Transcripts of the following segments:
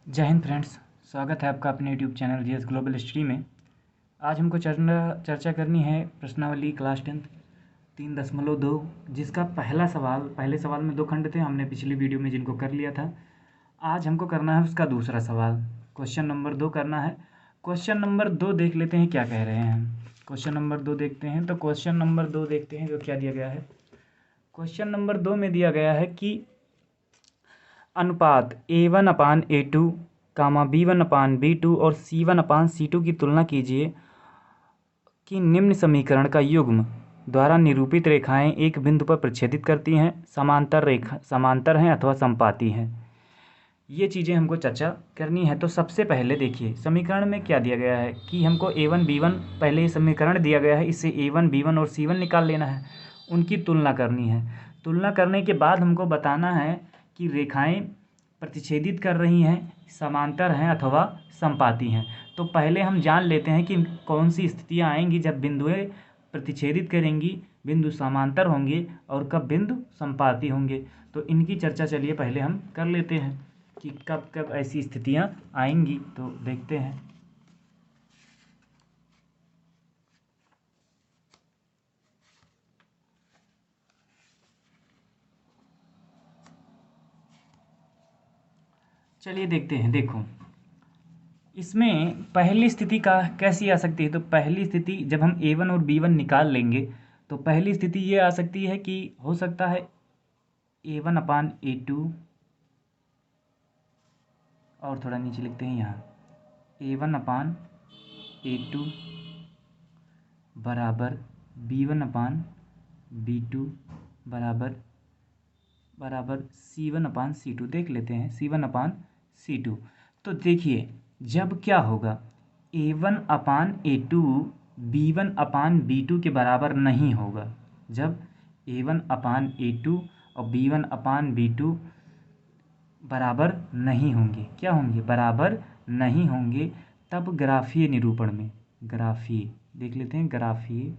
जय हिंद फ्रेंड्स, स्वागत है आपका अपने YouTube channel GS global history में। आज हमको चर्चा करनी है प्रश्नावली क्लास 10 3.2, जिसका पहले सवाल में 2 खंड थे, हमने पिछली वीडियो में जिनको कर लिया था। आज हमको करना है उसका दूसरा सवाल, क्वेश्चन नंबर 2 करना है। क्वेश्चन नंबर 2 देख लेते हैं क्या कह रहे हैं। क्वेश्चन नंबर 2 देखते हैं, तो क्वेश्चन नंबर 2 देखते हैं जो क्या दिया गया है। क्वेश्चन नंबर 2 में दिया गया है कि अनुपात A1/A2, B1/B2 और C1/C2 की तुलना कीजिए कि निम्न समीकरण का युग्म द्वारा निरूपित रेखाएं एक बिंदु पर प्रच्छेदित करती हैं, समांतर हैं अथवा समपाती हैं। ये चीज़ें हमको चर्चा करनी है। तो सबसे पहले देखिए समीकरण में क्या दिया गया है कि हमको A1 B1, पहले ये समीकरण दिया गया है, इससे A1 B1 और C1 निकाल लेना है, उनकी तुलना करनी है। तुलना करने के बाद हमको बताना है कि रेखाएं प्रतिच्छेदित कर रही हैं, समांतर हैं अथवा समपाती हैं। तो पहले हम जान लेते हैं कि कौन सी स्थितियां आएंगी जब बिंदुएं प्रतिच्छेदित करेंगी, बिंदु समांतर होंगे और कब बिंदु समपाती होंगे। तो इनकी चर्चा चलिए पहले हम कर लेते हैं कि कब कब ऐसी स्थितियां आएंगी। तो देखते हैं। चलिए देखते हैं। देखो इसमें पहली स्थिति का कैसी आ सकती है। तो पहली स्थिति जब हम A1 और B1 निकाल लेंगे तो पहली स्थिति ये आ सकती है कि हो सकता है A1/A2, और थोड़ा नीचे लिखते हैं यहाँ A1/A2 बराबर B1/B2 बराबर C1/C2। देख लेते हैं C1/C2। तो देखिए जब क्या होगा, A1/A2 B1/B2 के बराबर नहीं होगा। जब A1/A2 और B1/B2 बराबर नहीं होंगे, क्या होंगे, बराबर नहीं होंगे, तब ग्राफीय निरूपण में, ग्राफीय देख लेते हैं, ग्राफीय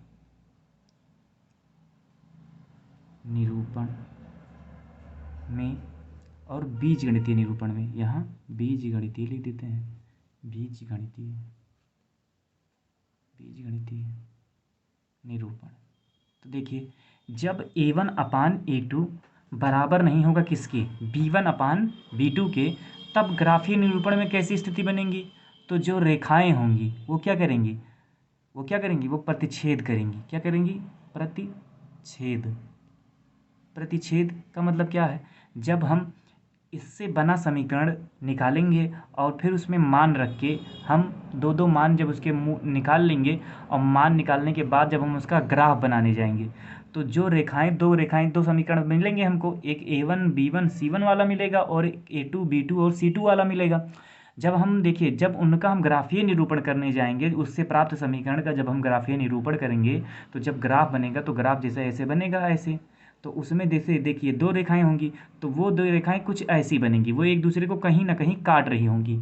निरूपण में और बीजगणितीय निरूपण में, यहाँ बीजगणितीय लिख देते हैं, बीजगणितीय निरूपण। तो देखिए जब A1/A2 बराबर नहीं होगा किसके, B1/B2 के, तब ग्राफीय निरूपण में कैसी स्थिति बनेगी। तो जो रेखाएं होंगी वो क्या करेंगी, वो प्रतिच्छेद करेंगी। क्या करेंगी, प्रतिच्छेद। प्रतिच्छेद का मतलब क्या है, जब हम इससे बना समीकरण निकालेंगे और फिर उसमें मान रख के हम दो मान जब उसके मुँह निकाल लेंगे और मान निकालने के बाद जब हम उसका ग्राफ बनाने जाएंगे तो जो दो समीकरण मिलेंगे हमको, एक A1 B1 C1 वाला मिलेगा और एक A2 B2 और C2 वाला मिलेगा। जब हम देखिए जब उनका हम ग्राफीय निरूपण करने जाएंगे, उससे प्राप्त समीकरण का जब हम ग्राफीय निरूपण करेंगे तो जब ग्राफ बनेगा तो ग्राफ जैसे ऐसे बनेगा, ऐसे। तो उसमें जैसे देखिए 2 रेखाएं होंगी, तो वो 2 रेखाएं कुछ ऐसी बनेंगी, वो एक दूसरे को कहीं ना कहीं काट रही होंगी।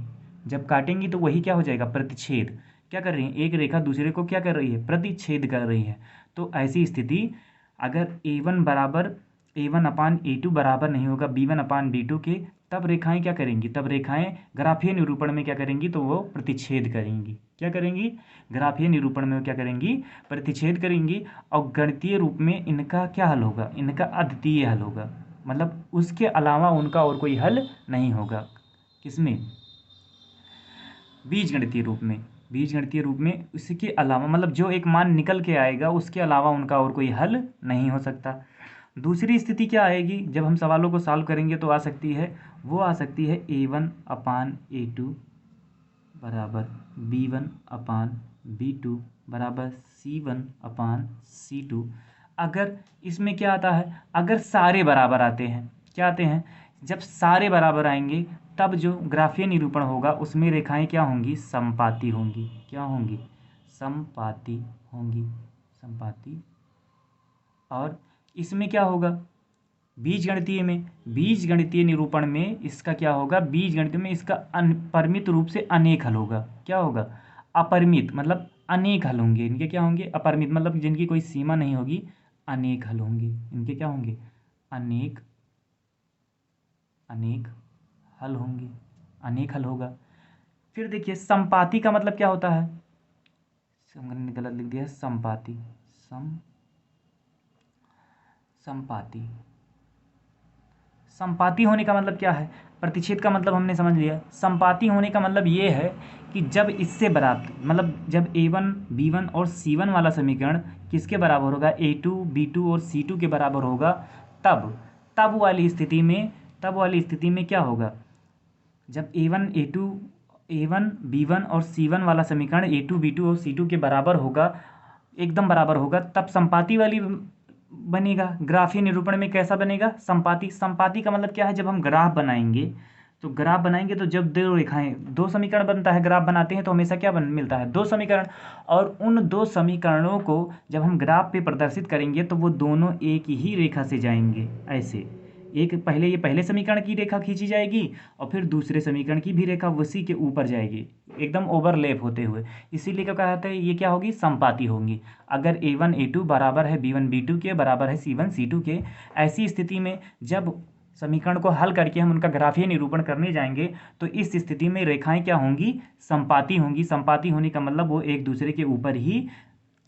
जब काटेंगी तो वही क्या हो जाएगा, प्रतिच्छेद। क्या कर रही है, एक रेखा दूसरे को क्या कर रही है, प्रतिच्छेद कर रही है। तो ऐसी स्थिति अगर A1/A2 बराबर नहीं होगा B1/B2 के, तब रेखाएं क्या करेंगी, तब रेखाएं ग्राफीय निरूपण में क्या करेंगी, तो वो प्रतिच्छेद करेंगी। क्या करेंगी, ग्राफीय निरूपण में क्या करेंगी, प्रतिच्छेद करेंगी। और गणितीय रूप में इनका क्या हल होगा, इनका अद्वितीय हल होगा, मतलब उसके अलावा उनका और कोई हल नहीं होगा। किसमें, बीजगणितीय रूप में। बीजगणितीय रूप में इसके अलावा, मतलब जो एक मान निकल के आएगा उसके अलावा उनका और कोई हल नहीं हो सकता। दूसरी स्थिति क्या आएगी, जब हम सवालों को सॉल्व करेंगे तो आ सकती है, वो आ सकती है A1/A2 बराबर B1/B2 बराबर C1/C2। अगर इसमें क्या आता है, अगर सारे बराबर आते हैं, क्या आते हैं, जब सारे बराबर आएंगे तब जो ग्राफीय निरूपण होगा उसमें रेखाएं क्या होंगी, समपाती होंगी। क्या होंगी, समपाती होंगी, समपाती। और इसमें क्या होगा, बीजगणितीय निरूपण में इसका क्या होगा, बीजगणित में इसका परिमित रूप से अनेक हल होगा। क्या होगा, अपरिमित, मतलब अनेक हल होंगे इनके। क्या होंगे, अपरिमित, मतलब जिनकी कोई सीमा नहीं होगी, अनेक हल होंगे इनके। क्या होंगे, अनेक हल होंगे, अनेक हल होगा। फिर देखिए संपाती का मतलब क्या होता है, हमने गलत लिख दिया है, संपाती, संपाती, संपाती होने का मतलब क्या है, प्रतिच्छेद का मतलब हमने समझ लिया। संपाती होने का मतलब ये है कि जब इससे बराबर, मतलब जब A1 B1 और C1 वाला समीकरण किसके बराबर होगा, A2 B2 और C2 के बराबर होगा, तब वाली स्थिति में क्या होगा, जब A1 B1 और C1 वाला समीकरण A2 B2 और C2 के बराबर होगा, एकदम बराबर होगा, तब संपाती वाली बनेगा। ग्राफीय निरूपण में कैसा बनेगा, संपाती का मतलब क्या है, जब हम ग्राफ बनाएंगे तो जब दो रेखाएं, दो समीकरण बनता है, ग्राफ बनाते हैं तो हमेशा क्या मिलता है, दो समीकरण, और उन दो समीकरणों को जब हम ग्राफ पे प्रदर्शित करेंगे तो वो दोनों एक ही रेखा से जाएंगे। ऐसे ये पहले समीकरण की रेखा खींची जाएगी और फिर दूसरे समीकरण की भी रेखा उसी के ऊपर जाएगी, एकदम ओवरलैप होते हुए, इसीलिए क्या कहते हैं, ये क्या होगी, संपाती होंगी। अगर A1 A2 बराबर है B1 B2 के, बराबर है C1 C2 के, ऐसी स्थिति में जब समीकरण को हल करके हम उनका ग्राफीय निरूपण करने जाएंगे तो इस स्थिति में रेखाएं क्या होंगी, संपाती होंगी। संपाती होने का मतलब वो एक दूसरे के ऊपर ही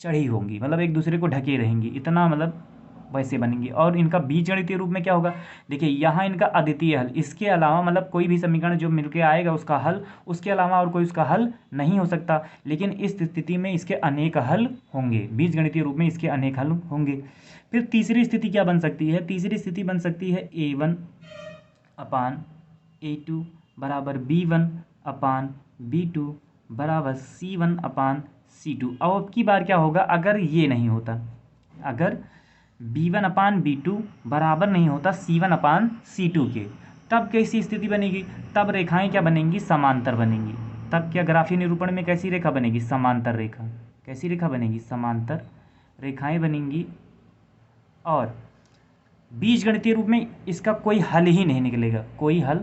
चढ़ी होंगी, मतलब एक दूसरे को ढके रहेंगी, इतना मतलब वैसे बनेंगी। और इनका बीजगणितीय रूप में क्या होगा, देखिए यहाँ इनका अद्वितीय हल, इसके अलावा मतलब कोई भी समीकरण जो मिलके आएगा उसका हल, उसके अलावा और कोई उसका हल नहीं हो सकता। लेकिन इस स्थिति में इसके अनेक हल होंगे, बीजगणितीय रूप में इसके अनेक हल होंगे। फिर तीसरी स्थिति क्या बन सकती है, तीसरी स्थिति बन सकती है A1 अपान A2 बराबर B1 अपान B2 बराबर C1 अपान C2। अब की बार क्या होगा, अगर ये नहीं होता, अगर B1 अपान B2 बराबर नहीं होता C1 अपान C2 के, तब कैसी स्थिति बनेगी, तब रेखाएं क्या बनेंगी, समांतर बनेंगी। तब क्या ग्राफीय निरूपण में कैसी रेखा बनेगी, समांतर रेखा। कैसी रेखा बनेगी, समांतर रेखाएं बनेंगी। और बीजगणितीय रूप में इसका कोई हल ही नहीं निकलेगा, कोई हल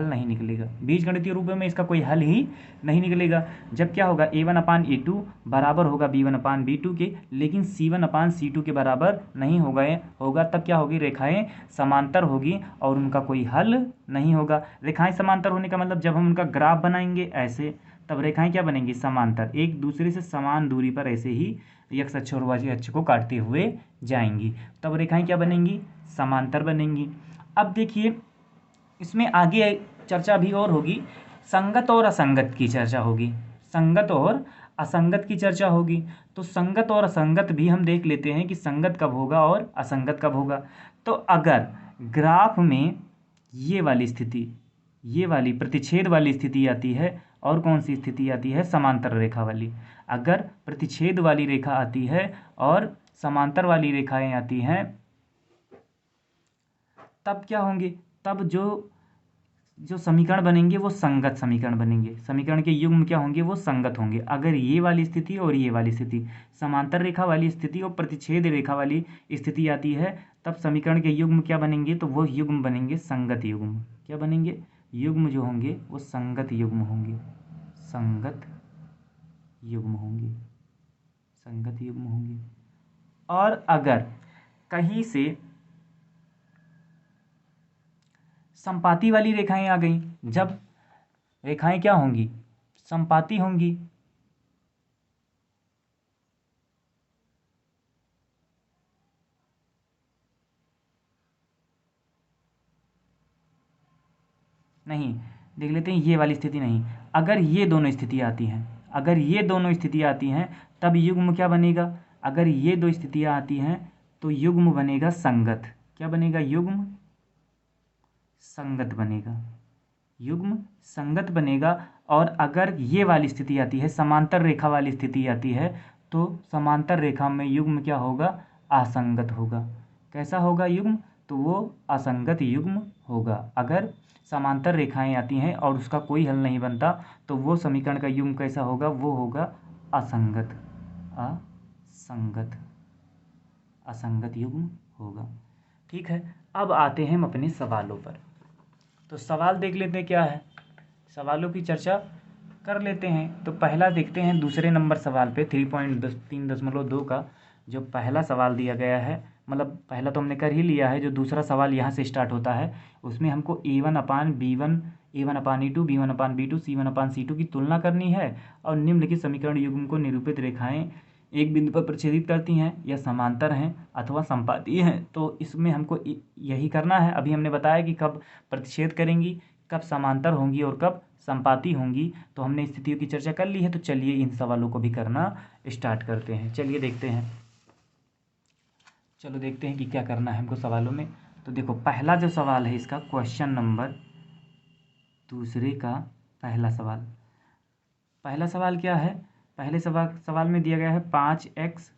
नहीं निकलेगा, बीजगणितीय रूप में इसका कोई हल ही नहीं निकलेगा। जब क्या होगा, A1 अपान A2 बराबर होगा B1 अपान B2 के, लेकिन C1 अपान C2 के बराबर नहीं होगा, तब क्या होगी, रेखाएं समांतर होगी और उनका कोई हल नहीं होगा। रेखाएं समांतर होने का मतलब जब हम उनका ग्राफ बनाएंगे ऐसे, तब रेखाएं क्या बनेंगी, समांतर, एक दूसरे से समान दूरी पर ऐसे ही x अक्ष और y अक्ष को काटते हुए जाएंगी, तब रेखाएं क्या बनेंगी, समांतर बनेंगी। अब देखिए इसमें आगे चर्चा भी और होगी, संगत और असंगत की चर्चा होगी, संगत और असंगत की चर्चा होगी। तो संगत और असंगत भी हम देख लेते हैं कि संगत कब होगा और असंगत कब होगा। तो अगर ग्राफ में ये वाली स्थिति, ये वाली प्रतिच्छेद वाली स्थिति आती है, और कौन सी स्थिति आती है, समांतर रेखा वाली। अगर प्रतिच्छेद वाली रेखा आती है और समांतर वाली रेखाएं आती हैं, तब क्या होंगे, तब जो समीकरण बनेंगे वो संगत समीकरण बनेंगे, समीकरण के युग्म क्या होंगे, वो संगत होंगे। अगर ये वाली स्थिति और ये वाली स्थिति, समांतर रेखा वाली स्थिति और प्रतिच्छेद रेखा वाली स्थिति आती है, तब समीकरण के युग्म क्या बनेंगे, तो वो युग्म बनेंगे संगत युग्म। क्या बनेंगे, युग्म जो होंगे वो संगत युग्म होंगे, संगत युग्म होंगे, संगत युग्म होंगे। और अगर कहीं से संपाती वाली रेखाएं आ गई, जब रेखाएं क्या होंगी, संपाती होंगी, नहीं देख लेते हैं, ये वाली स्थिति नहीं, अगर ये दोनों स्थितियाँ आती हैं, अगर ये दोनों स्थितियाँ आती हैं तब युग्म क्या बनेगा, अगर ये दो स्थितियाँ आती हैं तो युग्म बनेगा संगत। क्या बनेगा, युग्म संगत बनेगा, युग्म संगत बनेगा। और अगर ये वाली स्थिति आती है, समांतर रेखा वाली स्थिति आती है, तो समांतर रेखा में युग्म क्या होगा, असंगत होगा। कैसा होगा युग्म, तो वो असंगत युग्म होगा। अगर समांतर रेखाएं आती हैं और उसका कोई हल नहीं बनता तो वो समीकरण का युग्म कैसा होगा, वो होगा असंगत, असंगत युग्म होगा। ठीक है, अब आते हैं हम अपने सवालों पर। तो सवाल देख लेते हैं क्या है, सवालों की चर्चा कर लेते हैं। तो पहला देखते हैं दूसरे नंबर सवाल पे 3.3.2 का जो पहला सवाल दिया गया है, मतलब पहला तो हमने कर ही लिया है, जो दूसरा सवाल यहाँ से स्टार्ट होता है उसमें हमको A1/B1, A1/E2, B1/B2, C1/C2 की तुलना करनी है और निम्नलिखित समीकरण युग्म को निरूपित रेखाएं एक बिंदु पर प्रच्छेदित करती हैं या समांतर हैं अथवा संपाती हैं। तो इसमें हमको यही करना है। अभी हमने बताया कि कब प्रतिच्छेद करेंगी, कब समांतर होंगी और कब संपाती होंगी, तो हमने स्थितियों की चर्चा कर ली है। तो चलिए इन सवालों को भी करना स्टार्ट करते हैं। चलिए देखते हैं, चलो देखते हैं कि क्या करना है हमको सवालों में। तो देखो, पहला जो सवाल है इसका क्वेश्चन नंबर दूसरे का पहला सवाल क्या है। पहले सवाल में दिया गया है 5x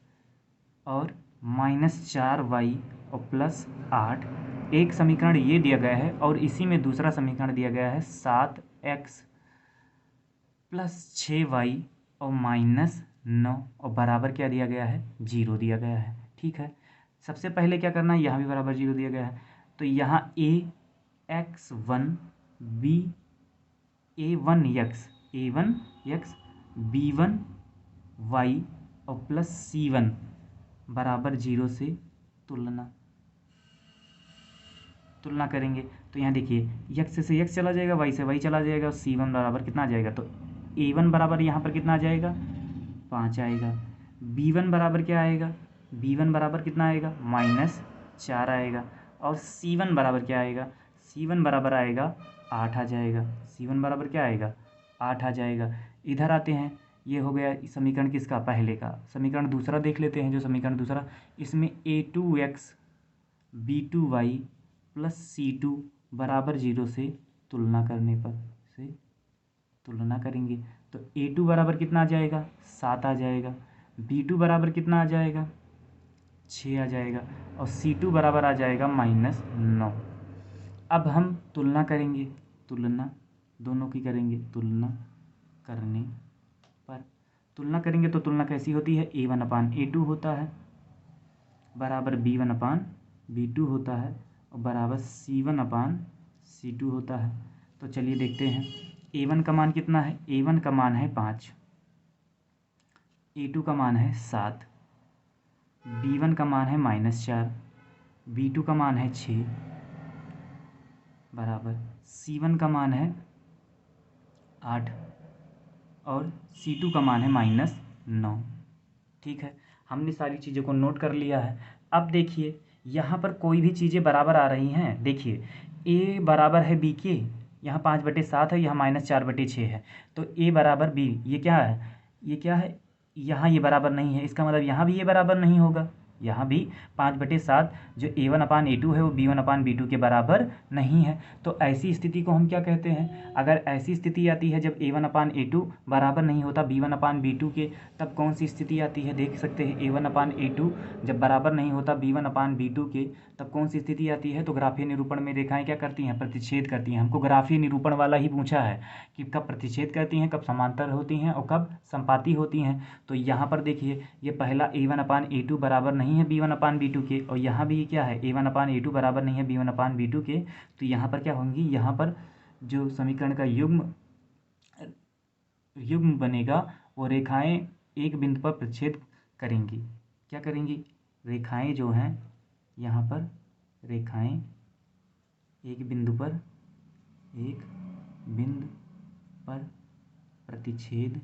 और -4y और +8, एक समीकरण ये दिया गया है और इसी में दूसरा समीकरण दिया गया है 7x + 6y और -9 और बराबर क्या दिया गया है, 0 दिया गया है। ठीक है, सबसे पहले क्या करना है, यहाँ भी बराबर 0 दिया गया है। तो यहाँ a1x b1y और +c1 बराबर 0 से तुलना करेंगे। तो यहाँ देखिए, x से x चला जाएगा, y से y चला जाएगा और c1 बराबर कितना आ जाएगा। तो a1 बराबर यहाँ पर कितना आ जाएगा, 5 आएगा। b1 बराबर क्या आएगा, b1 बराबर कितना आएगा, -4 आएगा। और c1 बराबर क्या आएगा, c1 बराबर आएगा 8 आ जाएगा। c1 बराबर क्या आएगा, 8 आ जाएगा। इधर आते हैं, ये हो गया समीकरण किसका, पहले का। समीकरण दूसरा देख लेते हैं। जो समीकरण दूसरा, इसमें a2x b2y +c2 बराबर 0 से तुलना करेंगे। तो a2 बराबर कितना आ जाएगा, 7 आ जाएगा। b2 बराबर कितना आ जाएगा, 6 आ जाएगा। और c2 बराबर आ जाएगा -9। अब हम तुलना करेंगे, दोनों की करेंगे। तुलना करेंगे तो तुलना कैसी होती है, a1/a2 होता है बराबर b1/b2 होता है और बराबर c1/c2 होता है। तो चलिए देखते हैं, a1 का मान कितना है, a1 का मान है 5, a2 का मान है 7, b1 का मान है -4, b2 का मान है 6 बराबर c1 का मान है 8 और c2 का मान है -9। ठीक है, हमने सारी चीज़ों को नोट कर लिया है। अब देखिए, यहाँ पर कोई भी चीज़ें बराबर आ रही हैं। देखिए, a बराबर है b के, यहाँ 5/7 है, यहाँ -4/6 है। तो a बराबर b, ये क्या है, यहाँ ये बराबर नहीं है। इसका मतलब यहाँ भी ये बराबर नहीं होगा। यहाँ भी 5/7 जो a1/a2 है वो b1/b2 के बराबर नहीं है। तो ऐसी स्थिति को हम क्या कहते हैं, अगर ऐसी स्थिति आती है जब a1/a2 बराबर नहीं होता b1/b2 के, तब कौन सी स्थिति आती है, देख सकते हैं। a1/a2 जब बराबर नहीं होता b1/b2 के, तब कौन सी स्थिति आती है। तो ग्राफीय निरूपण में रेखाएं क्या करती हैं, प्रतिच्छेद करती हैं। हमको ग्राफीय निरूपण वाला ही पूछा है कि कब प्रतिच्छेद करती हैं, कब समांतर होती हैं और कब संपाती होती हैं। तो यहाँ पर देखिए, ये पहला a1/a2 बराबर नहीं है b1/b2 के, और यहाँ भी क्या है, a1/a2 बराबर नहीं है b1/b2 के। तो यहाँ पर क्या होंगी, यहाँ पर जो समीकरण का युग्म बनेगा, वो रेखाएं एक बिंदु पर प्रतिच्छेद करेंगी। क्या करेंगी, रेखाएं जो हैं, यहाँ पर रेखाएं एक बिंदु पर प्रतिच्छेद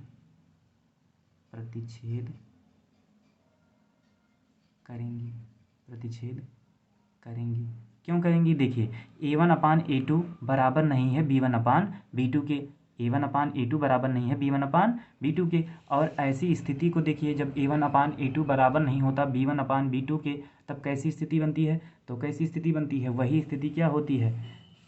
करेंगी। क्यों करेंगी, देखिए, a1/a2 बराबर नहीं है b1/b2 के, a1/a2 बराबर नहीं है b1/b2 के। और ऐसी स्थिति को देखिए, जब a1/a2 बराबर नहीं होता b1/b2 के, तब कैसी स्थिति बनती है। तो कैसी स्थिति बनती है, वही स्थिति क्या होती है,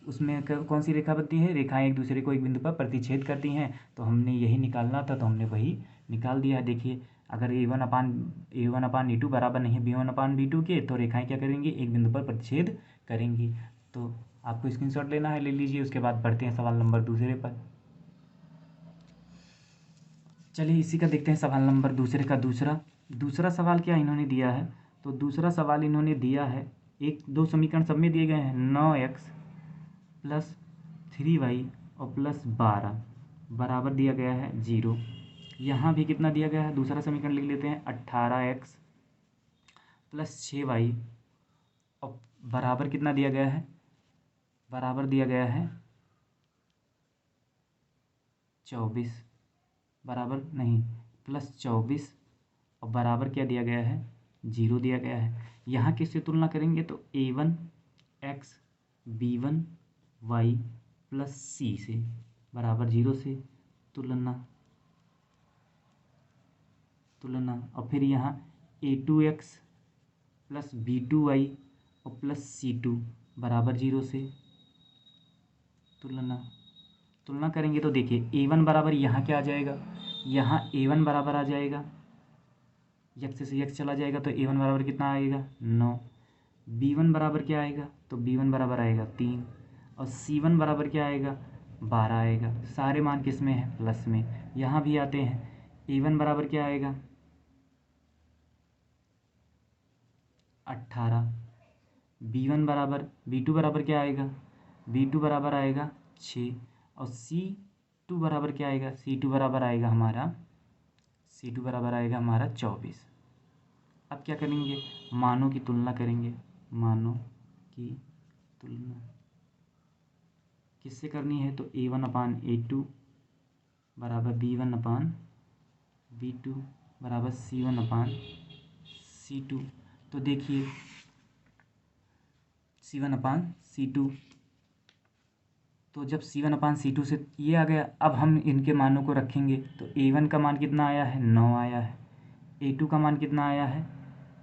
उसमें कौन सी रेखा बनती है, रेखाएं एक दूसरे को एक बिंदु पर प्रतिच्छेद करती हैं। तो हमने यही निकालना था, तो हमने वही निकाल दिया है। देखिए, अगर a1/a2 बराबर नहीं है b1/b2 के, तो रेखाएं क्या करेंगी, एक बिंदु पर प्रतिच्छेद करेंगी। तो आपको स्क्रीनशॉट लेना है, ले लीजिए। उसके बाद बढ़ते हैं सवाल नंबर दूसरे पर। चलिए इसी का देखते हैं सवाल नंबर दूसरे का। दूसरा सवाल क्या इन्होंने दिया है। तो दूसरा सवाल इन्होंने दिया है, दो समीकरण सब में दिए गए हैं, 9x + 3y और +12 बराबर दिया गया है 0। यहाँ भी कितना दिया गया है, दूसरा समीकरण लिख लेते हैं, 18x + 6y बराबर कितना दिया गया है, बराबर दिया गया है 24, बराबर नहीं +24, और बराबर क्या दिया गया है, 0 दिया गया है। यहाँ किससे तुलना करेंगे तो a1x b1y प्लस c से बराबर 0 से तुलना, और फिर यहाँ a2x प्लस b2y और प्लस c2 बराबर 0 से तुलना करेंगे तो देखिए a1 बराबर यहाँ क्या आ जाएगा, यहाँ a1 बराबर आ जाएगा, यक्स से यक्स चला जाएगा तो a1 बराबर कितना आएगा 9, b1 बराबर क्या आएगा तो b1 बराबर आएगा 3, और c1 बराबर क्या आएगा 12 आएगा। सारे मान किस में है, प्लस में। यहाँ भी आते हैं, a1 बराबर क्या आएगा 18, b1 बराबर b2 बराबर क्या आएगा, b2 बराबर आएगा 6, और c2 बराबर क्या आएगा, c2 बराबर आएगा हमारा 24। अब क्या करेंगे, मानों की तुलना करेंगे। मानों की तुलना किससे करनी है तो a1/a2 बराबर b1/b2 बराबर c1/c2। तो देखिए c1/c2, तो जब c1/c2 से ये आ गया, अब हम इनके मानों को रखेंगे तो a1 का मान कितना आया है 9 आया है, a2 का मान कितना आया है,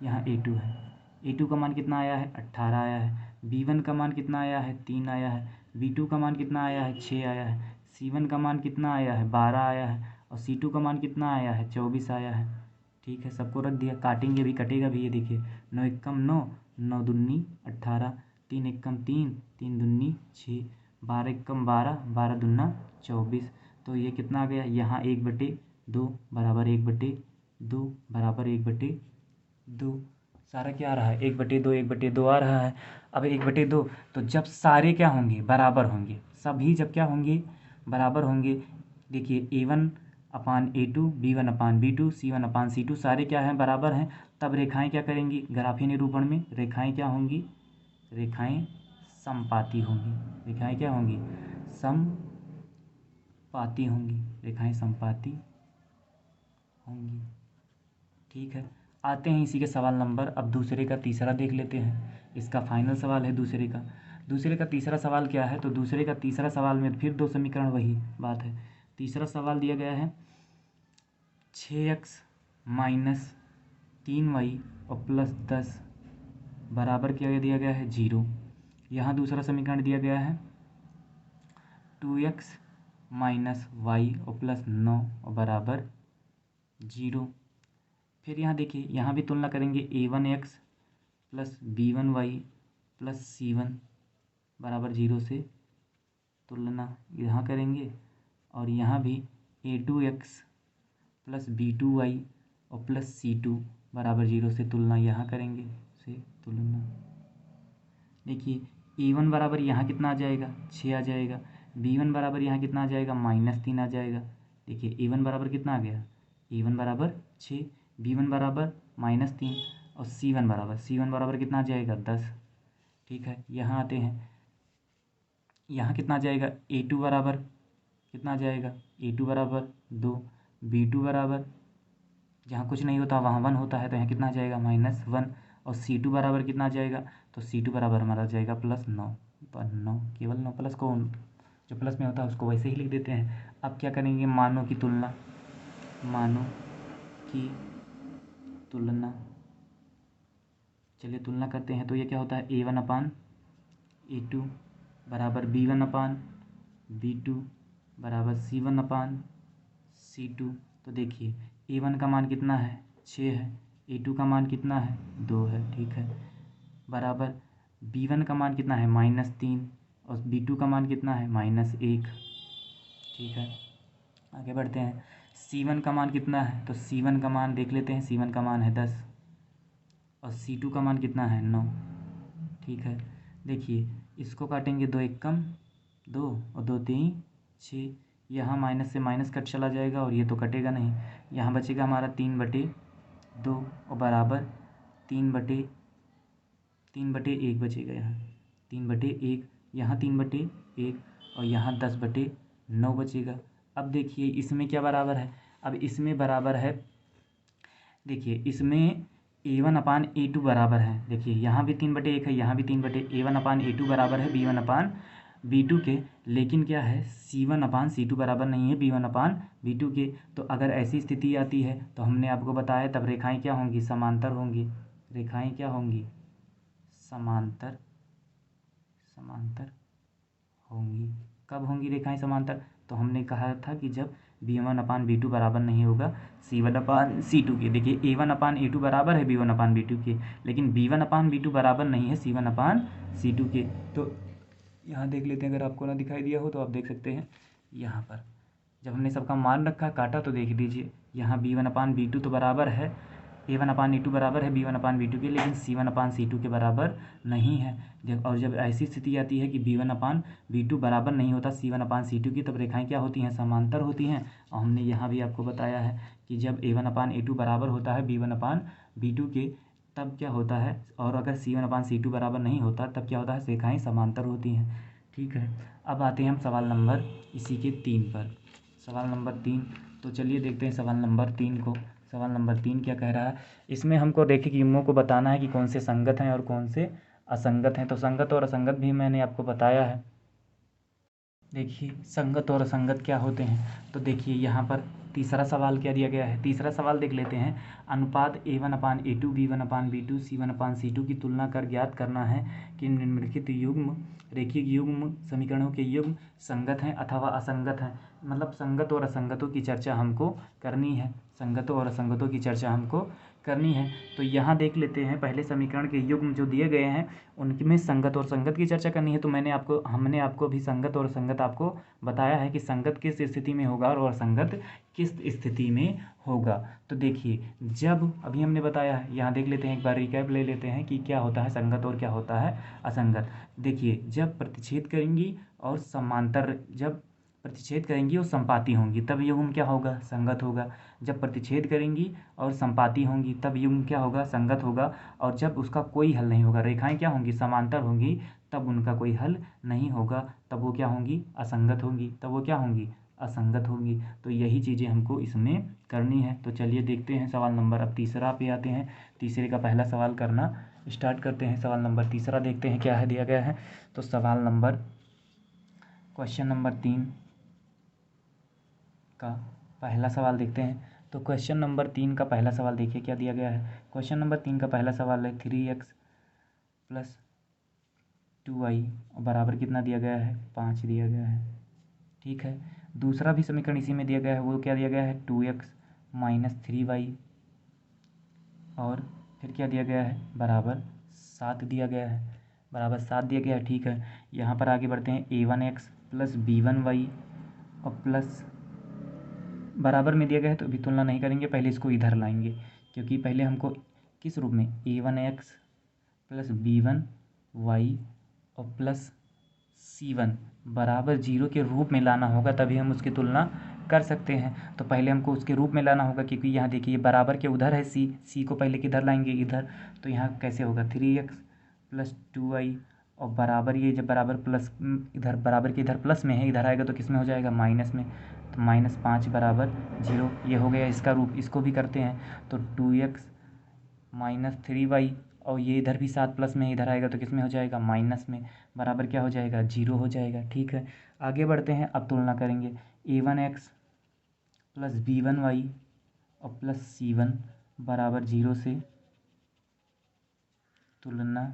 यहाँ a2 है, a2 का मान कितना आया है 18 आया है, b1 का मान कितना आया है 3 आया है, b2 का मान कितना आया है 6 आया है, c1 का मान कितना आया है 12 आया है, और c2 का मान कितना आया है 24 आया है। ठीक है, सबको रख दिया, काटेंगे भी कटेगा भी, ये देखिए 9 एकम 9, 9 दूनी 18, 3 एकम 3, 3 दूनी 6, 12 एकम 12, 12 दूना 24। तो ये कितना आ गया, यहाँ 1/2 बराबर 1/2 बराबर 1/2, सारा क्या आ रहा है 1/2 1/2 आ रहा है। अब 1/2, तो जब सारे क्या होंगे बराबर होंगे, सभी जब क्या होंगे बराबर होंगे, देखिए a1/a2 b1/b2 c1/c2 सारे क्या हैं बराबर हैं, तब रेखाएं क्या करेंगी, ग्राफीय निरूपण में रेखाएं क्या होंगी, रेखाएं समपाती होंगी, रेखाएं क्या होंगी समपाती होंगी, रेखाएं समपाती होंगी। ठीक है, आते हैं इसी के सवाल नंबर, अब दूसरे का तीसरा देख लेते हैं, इसका फाइनल सवाल है दूसरे का तीसरा सवाल क्या है, तो दूसरे का तीसरा सवाल में फिर दो समीकरण वही बात है। तीसरा सवाल दिया गया है 6x माइनस 3y और +10 बराबर क्या दिया गया है 0। यहाँ दूसरा समीकरण दिया गया है 2x माइनस y और +9 और बराबर 0। फिर यहाँ देखिए, यहाँ भी तुलना करेंगे a1x plus b1y plus c1 बराबर 0 से तुलना यहाँ करेंगे, और यहाँ भी a2x प्लस b2y और प्लस c2 बराबर 0 से तुलना यहाँ करेंगे देखिए a1 बराबर यहाँ कितना आ जाएगा 6 आ जाएगा, b1 बराबर यहाँ कितना आ जाएगा -3 आ जाएगा। देखिए a1 बराबर कितना आ गया, a1 बराबर 6, b1 बराबर -3, और c1 बराबर कितना आ जाएगा 10। ठीक है, यहाँ आते हैं, यहाँ कितना आ जाएगा a2 बराबर कितना आ जाएगा, a2 बराबर 2, b2 बराबर जहाँ कुछ नहीं होता वहाँ 1 होता है, तो यहाँ कितना आ जाएगा -1, और c2 बराबर कितना आ जाएगा, तो c2 बराबर हमारा जाएगा +9, केवल 9 प्लस को जो प्लस में होता है उसको वैसे ही लिख देते हैं। अब क्या करेंगे, मानों की तुलना, चलिए तुलना करते हैं। तो ये क्या होता है a1/a2 बराबर b1/b2 बराबर c1/c2। तो देखिए a1 का मान कितना है 6 है, a2 का मान कितना है 2 है, ठीक है, बराबर b1 का मान कितना है -3 और b2 का मान कितना है -1। ठीक है, आगे बढ़ते हैं। c1 का मान कितना है, तो c1 का मान देख लेते हैं, c1 का मान है 10 और c2 का मान कितना है 9। ठीक है, देखिए इसको काटेंगे, 2 एकम 2 और 2 3 6, यहाँ माइनस से माइनस कट चला जाएगा और ये तो कटेगा नहीं, यहाँ बचेगा हमारा 3/2 और बराबर 3/4 3/1 बचेगा यहाँ, 3/1, यहाँ 3/1 और यहाँ 10/9 बचेगा। अब देखिए इसमें क्या बराबर है, अब इसमें बराबर है, देखिए इसमें A1/A2 बराबर है। देखिए यहाँ भी 3/1 है, यहाँ भी 3/A1/A2 बराबर है B1/B2 के, लेकिन क्या है C1/C2 बराबर नहीं है B1/B2 के। तो अगर ऐसी स्थिति आती है तो हमने आपको बताया तब रेखाएं क्या होंगी, समांतर होंगी। रेखाएं क्या होंगी, समांतर होंगी। कब होंगी रेखाएं समांतर, तो हमने कहा था कि जब B1/B2 बराबर नहीं होगा C1/C2 के। देखिए A1/A2 बराबर है B1/B2 के, लेकिन B1/B2 बराबर नहीं है C1/C2 के। तो यहाँ देख लेते हैं, अगर आपको ना दिखाई दिया हो तो आप देख सकते हैं, यहाँ पर जब हमने सबका मान रखा काटा तो देख लीजिए यहाँ B1/B2 तो बराबर है, A1/A2 बराबर है B1/B2 के, लेकिन C1/C2 के बराबर नहीं है। और जब ऐसी स्थिति आती है कि B1/B2 बराबर नहीं होता C1/C2 की, तब रेखाएं क्या होती हैं, समांतर होती हैं। और हमने यहाँ भी आपको बताया है कि जब A1/A2 बराबर होता है B1/B2 के, तब क्या होता है, और अगर C1/C2 बराबर नहीं होता तब क्या होता है, रेखाएं समांतर होती हैं। ठीक है, अब आते हैं हम सवाल नंबर इसी के 3 पर। सवाल नंबर 3, तो चलिए देखते हैं सवाल नंबर 3 को। सवाल नंबर 3 क्या कह रहा है, इसमें हमको रैखिक युग्मों को बताना है कि कौन से संगत हैं और कौन से असंगत हैं। तो संगत और असंगत भी मैंने आपको बताया है। देखिए संगत और असंगत क्या होते हैं, तो देखिए यहाँ पर तीसरा सवाल क्या दिया गया है। तीसरा सवाल देख लेते हैं, अनुपात A1/A2 B1/B2 C1/C2 की तुलना कर ज्ञात करना है कि निम्नलिखित युग्म रैखिक युग्म समीकरणों के युग्म संगत हैं अथवा असंगत हैं। मतलब संगत और असंगतों की चर्चा हमको करनी है, संगतों और असंगतों की चर्चा हमको करनी है। तो यहाँ देख लेते हैं, पहले समीकरण के युग्म जो दिए गए हैं उनमें संगत और संगत की चर्चा करनी है। तो हमने आपको भी संगत और संगत आपको बताया है कि संगत किस स्थिति में होगा और असंगत किस स्थिति में होगा। तो देखिए जब अभी हमने बताया है, यहाँ देख लेते हैं, एक बार रिकैप ले लेते हैं कि क्या होता है संगत और क्या होता है असंगत। देखिए जब प्रतिच्छेद करेंगी और समांतर, जब प्रतिच्छेद करेंगी और संपाती होंगी तब युग्म क्या होगा, संगत होगा। जब प्रतिच्छेद करेंगी और संपाती होंगी तब युग्म क्या होगा, संगत होगा। और जब उसका कोई हल नहीं होगा, रेखाएं क्या होंगी, समांतर होंगी, तब उनका कोई हल नहीं होगा, तब वो क्या होंगी, असंगत होंगी। तब वो क्या होंगी, असंगत होंगी। तो यही चीज़ें हमको इसमें करनी है। तो चलिए देखते हैं सवाल नंबर, अब तीसरा पे आते हैं, तीसरे का पहला सवाल करना स्टार्ट करते हैं। सवाल नंबर तीसरा देखते हैं क्या है दिया गया है। तो सवाल नंबर, क्वेश्चन नंबर 3 का पहला सवाल देखते हैं। तो क्वेश्चन नंबर 3 का पहला सवाल देखिए क्या दिया गया है। क्वेश्चन नंबर 3 का पहला सवाल है 3x + 2y बराबर कितना दिया गया है, 5 दिया गया है। ठीक है, दूसरा भी समीकरण इसी में दिया गया है, वो क्या दिया गया है, 2x - 3y, और फिर क्या दिया गया है, बराबर 7 दिया गया है, बराबर 7 दिया गया है। ठीक है, यहाँ पर आगे बढ़ते हैं, a1x + b1y और प्लस बराबर में दिया गया है, तो अभी तुलना नहीं करेंगे, पहले इसको इधर लाएंगे, क्योंकि पहले हमको किस रूप में, a1x + b1y और प्लस c1 बराबर 0 के रूप में लाना होगा, तभी हम उसकी तुलना कर सकते हैं। तो पहले हमको उसके रूप में लाना होगा, क्योंकि यहाँ देखिए बराबर के उधर है c को पहले किधर लाएंगे, इधर। तो यहाँ कैसे होगा, 3x + 2y और बराबर, ये जब बराबर प्लस इधर बराबर के इधर प्लस में है, इधर आएगा तो किस में हो जाएगा, माइनस में। तो -5 बराबर 0, ये हो गया इसका रूप। इसको भी करते हैं, तो 2x - 3y और ये इधर भी 7 प्लस में, इधर आएगा तो किस में हो जाएगा, माइनस में, बराबर क्या हो जाएगा, 0 हो जाएगा। ठीक है, आगे बढ़ते हैं, अब तुलना करेंगे, a1x + b1y और प्लस c1 बराबर 0 से तुलना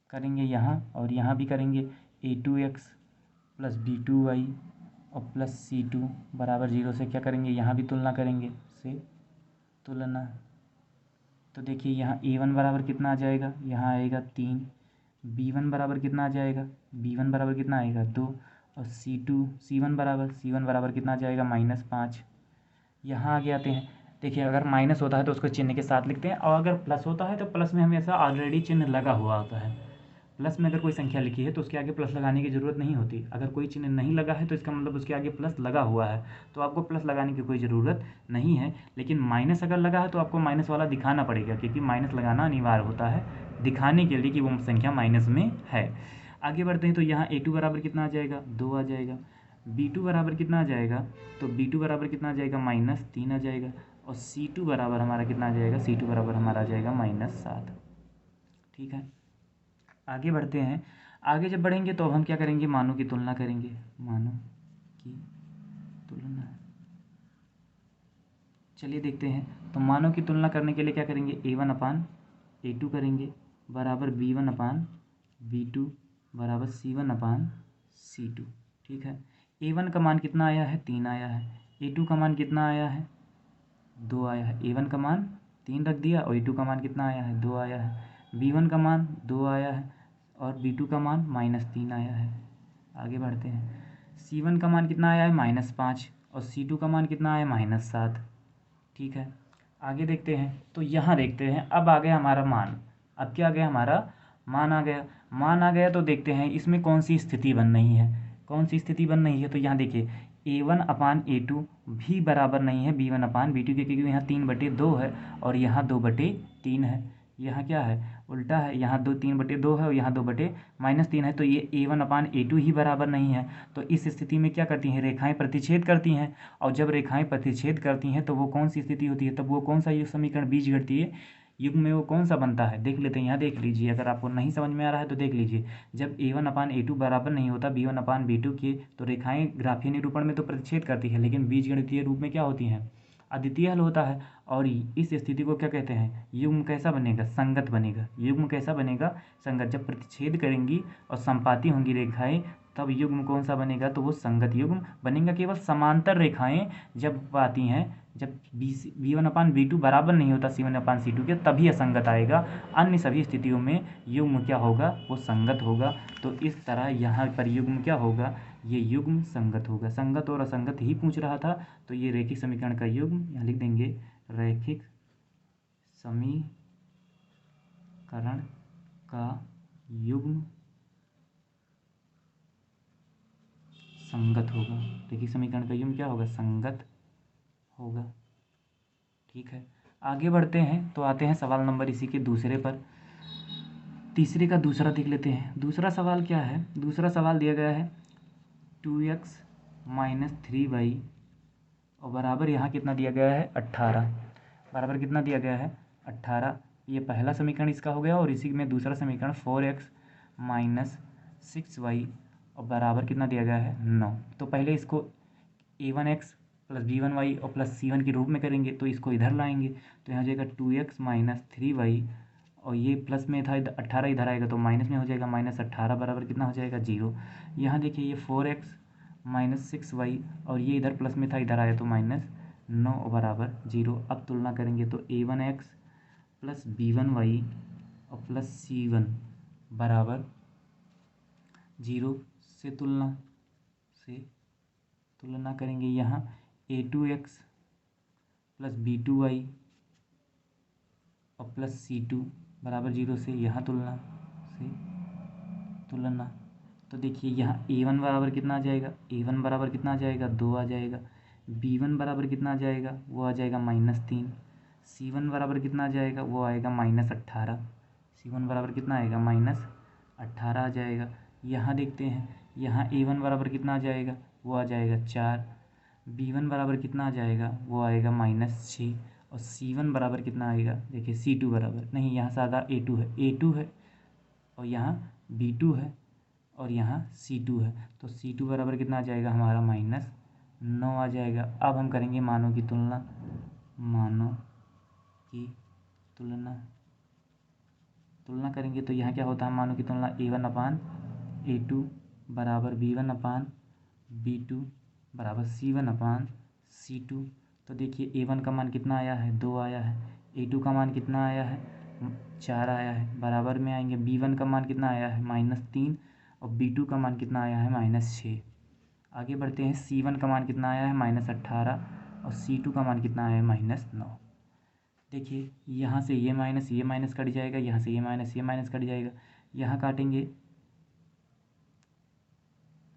करेंगे यहाँ, और यहाँ भी करेंगे, a2x + b2y और प्लस c2 बराबर 0 से क्या करेंगे, यहाँ भी तुलना करेंगे, से तुलना। तो देखिए यहाँ a1 बराबर कितना आ जाएगा, यहाँ आएगा 3, b1 बराबर कितना आ जाएगा, b1 बराबर कितना आएगा, 2, और c1 बराबर कितना आ जाएगा, -5। यहाँ आगे आते हैं, देखिए अगर माइनस होता है तो उसको चिन्ह के साथ लिखते हैं, और अगर प्लस होता है तो प्लस में हमेशा ऑलरेडी चिन्ह लगा हुआ होता है, प्लस में अगर कोई संख्या लिखी है तो उसके आगे प्लस लगाने की ज़रूरत नहीं होती। अगर कोई चिन्ह नहीं लगा है तो इसका मतलब उसके आगे प्लस लगा हुआ है, तो आपको प्लस लगाने की कोई ज़रूरत नहीं है। लेकिन माइनस अगर लगा है तो आपको माइनस वाला दिखाना पड़ेगा, क्योंकि माइनस लगाना अनिवार्य होता है दिखाने के लिए कि वो संख्या माइनस में है। आगे बढ़ते हैं तो यहाँ a2 बराबर कितना आ जाएगा, 2 आ जाएगा। b2 बराबर कितना आ जाएगा, तो b2 बराबर कितना आ जाएगा, -3 आ जाएगा। और c2 बराबर हमारा कितना आ जाएगा, c2 बराबर हमारा आ जाएगा -7। ठीक है, आगे बढ़ते हैं। आगे जब बढ़ेंगे तो अब हम क्या करेंगे, मानों की तुलना करेंगे। मानों की तुलना, चलिए देखते हैं। तो मानों की तुलना करने के लिए क्या करेंगे, a1/a2 करेंगे बराबर b1/b2 बराबर c1/c2। ठीक है, a1 का मान कितना आया है, 3 आया है। a2 का मान कितना आया है, 2 आया है। a1 का मान 3 रख दिया और a2 का मान कितना आया है, 2 आया है। b1 का मान 2 आया है और b2 का मान -3 आया है। आगे बढ़ते हैं। c1 का मान कितना आया है, -5 और c2 का मान कितना आया है, -7। ठीक है, आगे देखते हैं। तो यहाँ देखते हैं, अब आ गया हमारा मान। अब क्या आ गया, हमारा मान आ गया। मान आ गया तो देखते हैं इसमें कौन सी स्थिति बन रही है, कौन सी स्थिति बन रही है। तो यहाँ देखिए a1/a2 भी बराबर नहीं है b1/b2 के, क्योंकि यहाँ 3/2 है और यहाँ 2/3 है। यहाँ क्या है, उल्टा है, यहाँ 3/2 है और यहाँ 2/-3 है। तो ये a1/a2 ही बराबर नहीं है। तो इस स्थिति में क्या करती हैं, रेखाएं प्रतिच्छेद करती हैं। और जब रेखाएं प्रतिच्छेद करती हैं तो वो कौन सी स्थिति होती है, तब वो कौन सा युग्म समीकरण बीजगणितीय युग्म में वो कौन सा बनता है, देख लेते हैं। यहाँ देख लीजिए, अगर आपको नहीं समझ में आ रहा है तो देख लीजिए। जब a1/a2 बराबर नहीं होता b1/b2 के, तो रेखाएं ग्राफीय निरूपण में तो प्रतिच्छेद करती है, लेकिन बीजगणितीय रूप में क्या होती हैं, अद्वितीय हल होता है। और इस स्थिति को क्या कहते हैं, युग्म कैसा बनेगा, संगत बनेगा। युग्म कैसा बनेगा, संगत। जब प्रतिच्छेद करेंगी और संपाती होंगी रेखाएं, तब युग्म कौन सा बनेगा, तो वो संगत युग्म बनेगा। केवल समांतर रेखाएं जब आती हैं, जब b1/b2 बराबर नहीं होता c1/c2 के, तभी असंगत आएगा। अन्य सभी स्थितियों में युग्म क्या होगा, वो संगत होगा। तो इस तरह यहाँ पर युग्म क्या होगा, ये युग्म संगत होगा। संगत और असंगत ही पूछ रहा था, तो ये रैखिक समीकरण का युग्म यहाँ लिख देंगे, रैखिक समीकरण का युग्म संगत होगा। रैखिक समीकरण का युग्म क्या होगा, संगत होगा। ठीक है, आगे बढ़ते हैं। तो आते हैं सवाल नंबर इसी के दूसरे पर, तीसरे का दूसरा देख लेते हैं। दूसरा सवाल क्या है, दूसरा सवाल दिया गया है 2x - 3y और बराबर यहाँ कितना दिया गया है, 18। बराबर कितना दिया गया है, 18। ये पहला समीकरण इसका हो गया और इसी में दूसरा समीकरण 4x - 6y और बराबर कितना दिया गया है, 9। तो पहले इसको a1x + b1y और +c1 के रूप में करेंगे, तो इसको इधर लाएंगे। तो यहाँ हो जाएगा 2x - 3y और ये प्लस में था, 18 इधर आएगा तो माइनस में हो जाएगा, -18 बराबर कितना हो जाएगा, 0। यहाँ देखिए ये 4x - 6y और ये इधर प्लस में था, इधर आया तो -9 बराबर 0। अब तुलना करेंगे तो a1x + b1y और +c1 बराबर 0 से तुलना करेंगे। यहाँ a2x + b2y और +c2 बराबर 0 से यहाँ तुलना। तो देखिए यहाँ a1 बराबर कितना आ जाएगा, a1 बराबर कितना आ जाएगा, 2 आ जाएगा। b1 बराबर कितना आ जाएगा, वो आ जाएगा -3। c1 बराबर कितना आ जाएगा, वो आएगा -18। c1 बराबर कितना आएगा, -18 आ जाएगा। यहाँ देखते हैं, यहाँ a1 बराबर कितना आ जाएगा, वो आ जाएगा 4। b1 बराबर कितना आ जाएगा, वो आएगा -6 और c1 बराबर कितना आएगा, देखिए c2 बराबर नहीं, यहाँ सादा a2 है और यहाँ b2 है और यहाँ c2 है। तो c2 बराबर कितना आ जाएगा हमारा, -9 आ जाएगा। अब हम करेंगे मानों की तुलना। मानों की तुलना करेंगे तो यहाँ क्या होता है, मानों की तुलना a1/a2 बराबर b1/b2 बराबर c1/c2। तो देखिए a1 का मान कितना आया है, 2 आया है। a2 का मान कितना आया है, 4 आया है। बराबर में आएंगे, b1 का मान कितना आया है, -3 और b2 का मान कितना आया है, -6। आगे बढ़ते हैं, c1 का मान कितना आया है, -18 और c2 का मान कितना आया है, -9। देखिए यहाँ से ये माइनस कट जाएगा, यहाँ से ये माइनस कट जाएगा। यहाँ काटेंगे,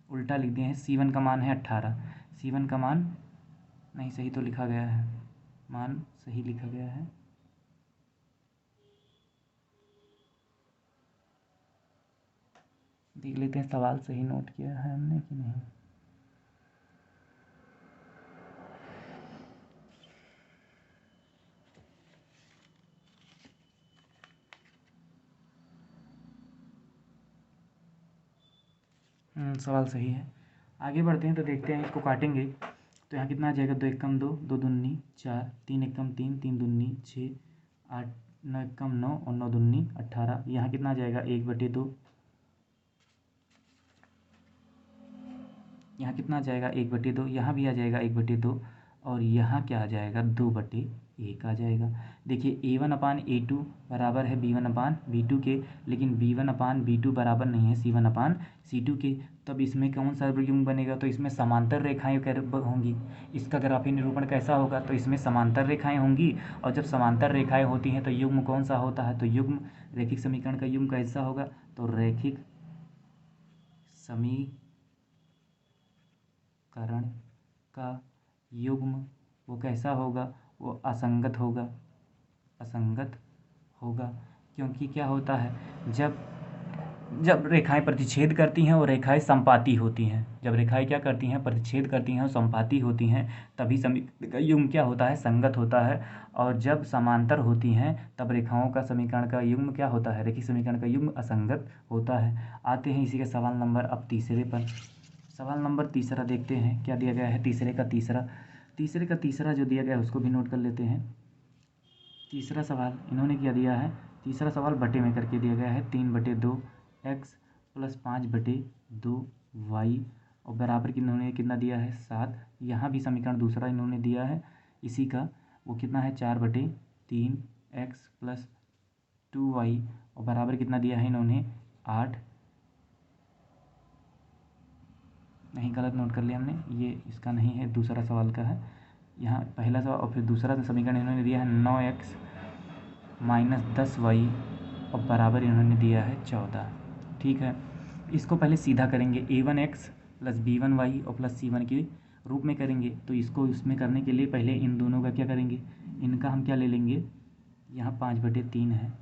उल्टा लिख दिए हैं। C1 का मान है 18, C1 का मान नहीं, सही तो लिखा गया है, मान सही लिखा गया है। देख लेते हैं सवाल सही नोट किया है हमने कि नहीं। सवाल सही है। आगे बढ़ते हैं तो देखते हैं, इसको काटेंगे तो यहाँ कितना आ जाएगा, 2 एकम 2, 2 दूनी 4, 3 एकम 3, 3 दूनी 6, 8, 9 एकम 9 और 9 दूनी 18। यहाँ कितना आ जाएगा, 1/2, यहाँ कितना आ जाएगा 1/2, यहाँ भी आ जाएगा 1/2 और यहाँ क्या आ जाएगा 2/1 आ जाएगा। देखिए A1/A2 बराबर है B1/B2 के, लेकिन B1/B2 बराबर नहीं है C1/C2 के। तब इसमें कौन सा युग्म बनेगा, तो इसमें समांतर रेखाएं होंगी। इसका ग्राफीय निरूपण कैसा होगा, तो इसमें समांतर रेखाएं होंगी, और जब समांतर रेखाएं होती हैं तो युग्म कौन सा होता है, तो युग्म रैखिक समीकरण का युग्म कैसा होगा, तो रैखिक समीकरण का युग्म वो कैसा होगा, वो असंगत होगा, असंगत होगा। क्योंकि क्या होता है, जब रेखाएं प्रतिच्छेद करती हैं और रेखाएं संपाती होती हैं, जब रेखाएं क्या करती हैं, प्रतिच्छेद करती हैं और संपाती होती हैं, तभी समीकरण का युग्म क्या होता है, संगत होता है। और जब समांतर होती हैं तब रेखाओं का समीकरण का युग्म क्या होता है, रैखिक समीकरण का युग्म असंगत होता है। आते हैं इसी के सवाल नंबर अब तीसरे पर। सवाल नंबर तीसरा देखते हैं क्या दिया गया है। तीसरे का तीसरा जो दिया गया है उसको भी नोट कर लेते हैं। तीसरा सवाल इन्होंने क्या दिया है, तीसरा सवाल बटे में करके दिया गया है, 3/2 x + 5/2 y और बराबर कि इन्होंने कितना दिया है 7। यहाँ भी समीकरण दूसरा इन्होंने दिया है इसी का, वो कितना है 4/3 x + 2y और बराबर कितना दिया है इन्होंने 8। नहीं, गलत नोट कर लिया हमने, ये इसका नहीं है, दूसरा सवाल का है। यहाँ पहला सवाल और फिर दूसरा समीकरण इन्होंने दिया है 9x - 10y और बराबर इन्होंने दिया है 14। ठीक है, इसको पहले सीधा करेंगे, A1x + B1y और प्लस C1 के रूप में करेंगे। तो इसको इसमें करने के लिए पहले इन दोनों का क्या करेंगे, इनका हम क्या ले लेंगे, यहाँ 5/3 है,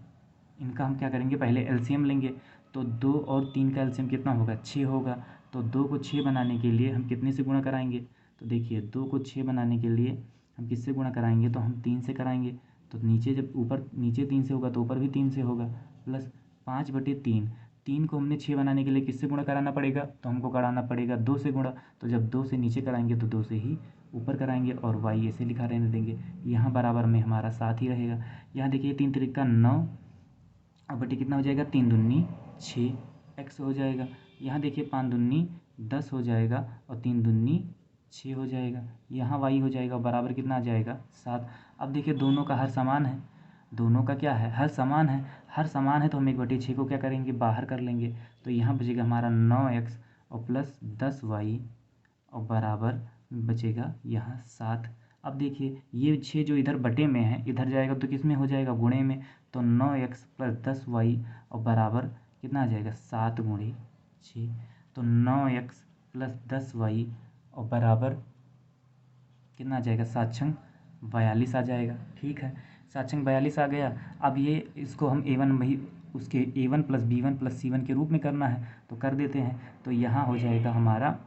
इनका हम क्या करेंगे, पहले एलसीएम लेंगे। तो 2 और 3 का एलसीएम कितना होगा, 6 होगा। तो 2 को 6 बनाने के लिए हम कितने से गुणा कराएंगे, तो देखिए 2 को 6 बनाने के लिए हम किससे गुणा कराएंगे, तो हम 3 से कराएंगे। तो नीचे जब ऊपर नीचे 3 से होगा तो ऊपर भी 3 से होगा, प्लस 5/3। 3 को हमने 6 बनाने के लिए किससे गुणा कराना पड़ेगा, तो हमको कराना पड़ेगा 2 से गुणा। तो जब 2 से नीचे कराएंगे तो 2 से ही ऊपर कराएंगे और y ऐसे लिखा रहने देंगे। यहाँ बराबर में हमारा 7 ही रहेगा। यहाँ देखिए 3 त्रिका 9 और बटे कितना हो जाएगा, 3 दूनी 6 x हो जाएगा। यहाँ देखिए 5 दूनी 10 हो जाएगा और 3 दूनी 6 हो जाएगा। यहाँ y हो जाएगा बराबर कितना आ जाएगा 7। अब देखिए दोनों का हर समान है, दोनों का क्या है, हर समान है। हर समान है तो हम 1/6 को क्या करेंगे, बाहर कर लेंगे। तो यहाँ बचेगा हमारा 9x और प्लस 10y और बराबर बचेगा यहाँ 7। अब देखिए ये 6 जो इधर बटे में है इधर जाएगा तो किस में हो जाएगा, गुणे में। तो 9x + 10y और बराबर कितना आ जाएगा 7 × 6। तो 9x + 10y और बराबर कितना आ जाएगा, 7×6 42 आ जाएगा। ठीक है, 7×6 42 आ गया। अब ये इसको हम A1 भाई उसके A1 + B1 + C1 के रूप में करना है तो कर देते हैं। तो यहाँ हो जाएगा हमारा